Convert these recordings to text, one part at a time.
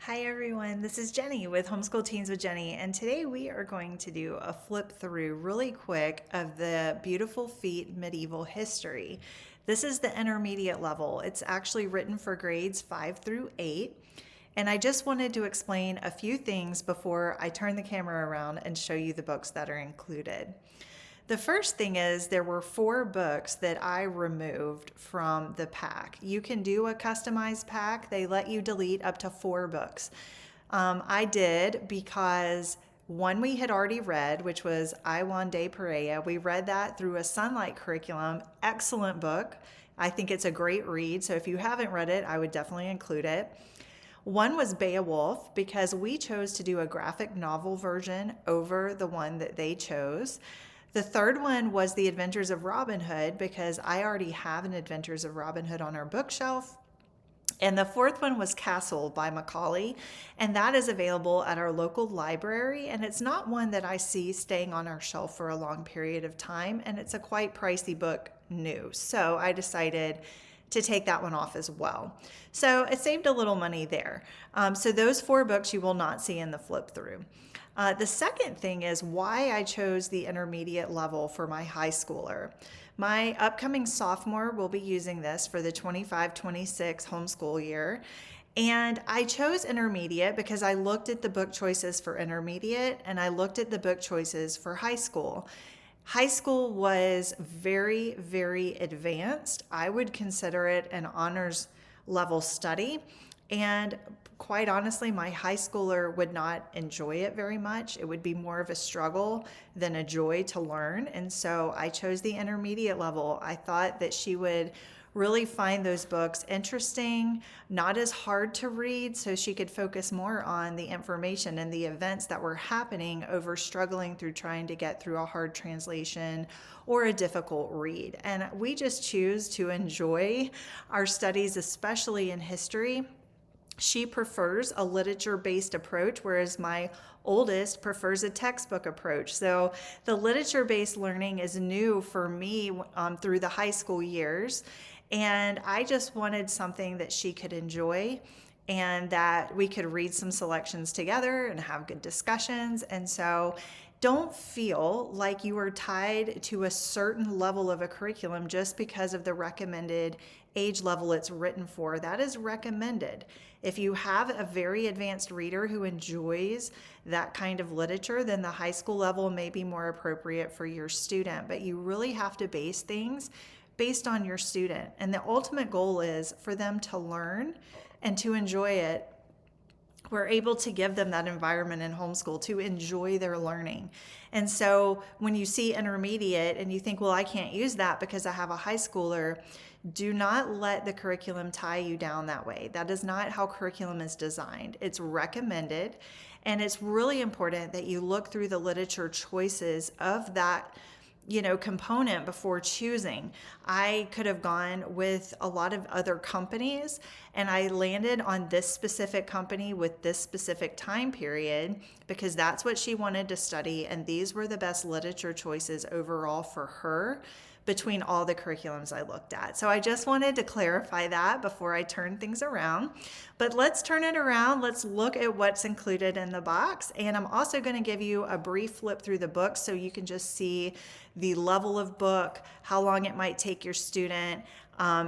Hi everyone, this is Jenny with Homeschool Teens with Jenny, and today we are going to do a flip through really quick of the Beautiful Feet Medieval History. This is the intermediate level. It's actually written for grades 5 through 8. And I just wanted to explain a few things before I turn the camera around and show you the books that are included. The first thing is there were 4 books that I removed from the pack. You can do a customized pack. They let you delete up to 4 books. I did because one we had already read, which was I Juan de Perea. We read that through a Sunlight curriculum. Excellent book. I think it's a great read. So if you haven't read it, I would definitely include it. One was Beowulf because we chose to do a graphic novel version over the one that they chose. The third one was The Adventures of Robin Hood because I already have an Adventures of Robin Hood on our bookshelf. And the fourth one was Castle by Macaulay, and that is available at our local library. And it's not one that I see staying on our shelf for a long period of time, and it's a quite pricey book new. So I decided to take that one off as well. So it saved a little money there. So those 4 books you will not see in the flip through. The second thing is why I chose the intermediate level for my high schooler. My upcoming sophomore will be using this for the 25-26 homeschool year. And I chose intermediate because I looked at the book choices for intermediate and I looked at the book choices for high school. High school was very, very advanced. I would consider it an honors level study. And quite honestly, my high schooler would not enjoy it very much. It would be more of a struggle than a joy to learn. And so I chose the intermediate level. I thought that she would really find those books interesting, not as hard to read, so she could focus more on the information and the events that were happening over struggling through trying to get through a hard translation or a difficult read. And we just choose to enjoy our studies, especially in history. She prefers a literature-based approach, whereas my oldest prefers a textbook approach. So the literature-based learning is new for me through the high school years. And I just wanted something that she could enjoy and that we could read some selections together and have good discussions. And so don't feel like you are tied to a certain level of a curriculum just because of the recommended age level it's written for. That is recommended. If you have a very advanced reader who enjoys that kind of literature, then the high school level may be more appropriate for your student. But you really have to base things based on your student. And the ultimate goal is for them to learn and to enjoy it. We're able to give them that environment in homeschool to enjoy their learning. And so when you see intermediate and you think, well, I can't use that because I have a high schooler, do not let the curriculum tie you down that way. That is not how curriculum is designed. It's recommended, and it's really important that you look through the literature choices of that component before choosing. I could have gone with a lot of other companies and I landed on this specific company with this specific time period because that's what she wanted to study, and these were the best literature choices overall for her between all the curriculums I looked at. So I just wanted to clarify that before I turn things around. But let's turn it around. Let's look at what's included in the box. And I'm also going to give you a brief flip through the book so you can just see the level of book, how long it might take your student.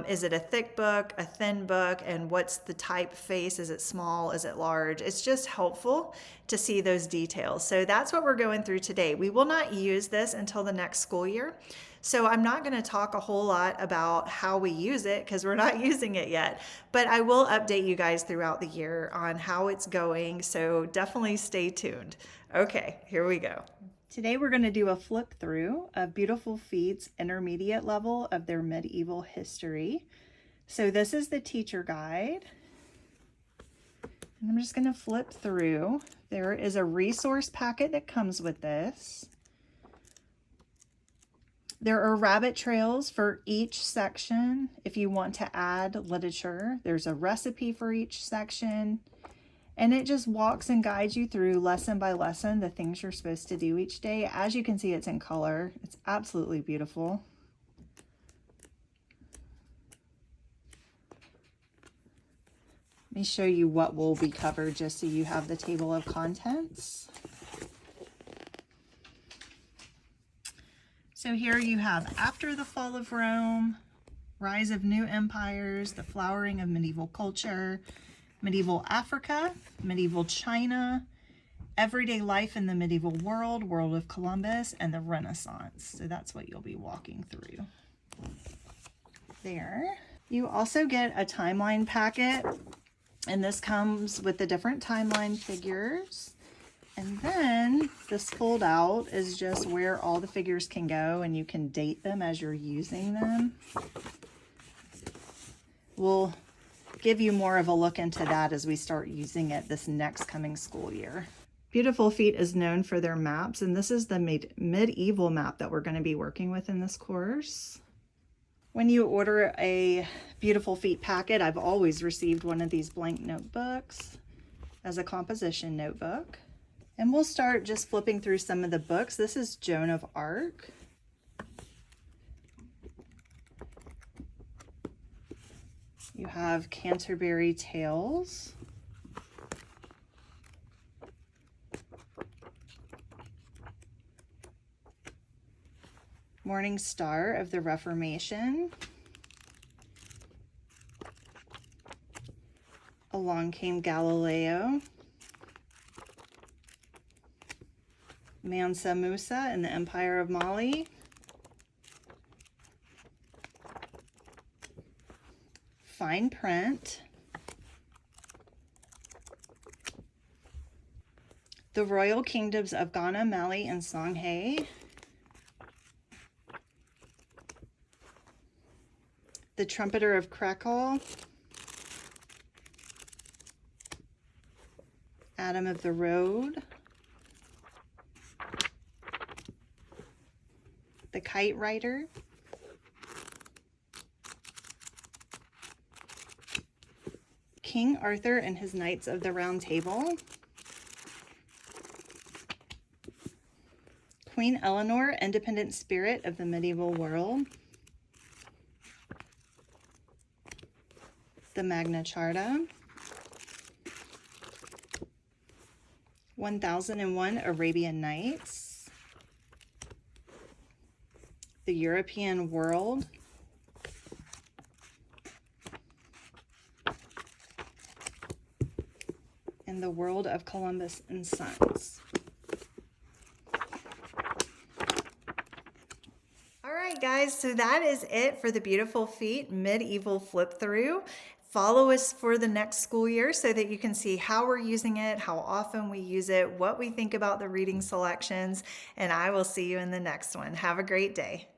Is it a thick book, a thin book, and what's the typeface? Is it small? Is it large? It's just helpful to see those details. So that's what we're going through today. We will not use this until the next school year. So I'm not going to talk a whole lot about how we use it because we're not using it yet, but I will update you guys throughout the year on how it's going. So definitely stay tuned. Okay, here we go. Today we're going to do a flip through of Beautiful Feet's intermediate level of their medieval history. So this is the teacher guide. And I'm just going to flip through. There is a resource packet that comes with this. There are rabbit trails for each section if you want to add literature. There's a recipe for each section. And it just walks and guides you through lesson by lesson the things you're supposed to do each day. As you can see, it's in color. It's absolutely beautiful. Let me show you what will be covered just so you have the table of contents. So here you have after the fall of Rome, rise of new empires, the flowering of medieval culture, medieval Africa, medieval China, everyday life in the medieval world, world of Columbus, and the Renaissance. So that's what you'll be walking through there. You also get a timeline packet, and this comes with the different timeline figures. And then this fold out is just where all the figures can go, and you can date them as you're using them. We'll give you more of a look into that as we start using it this next coming school year. Beautiful Feet is known for their maps, and this is the medieval map that we're going to be working with in this course. When you order a Beautiful Feet packet, I've always received one of these blank notebooks as a composition notebook. And we'll start just flipping through some of the books. This is Joan of Arc. You have Canterbury Tales. Morning Star of the Reformation. Along Came Galileo. Mansa Musa and the Empire of Mali. Fine Print. The Royal Kingdoms of Ghana, Mali, and Songhai. The Trumpeter of Krakow. Adam of the Road. The Kite Rider. King Arthur and his Knights of the Round Table. Queen Eleanor, Independent Spirit of the Medieval World. The Magna Charta. 1001 Arabian Nights. The European World. And the World of Columbus and Sons. All right, guys, so that is it for the Beautiful Feet medieval flip through. Follow us for the next school year so that you can see how we're using it, how often we use it, what we think about the reading selections, and I will see you in the next one. Have a great day.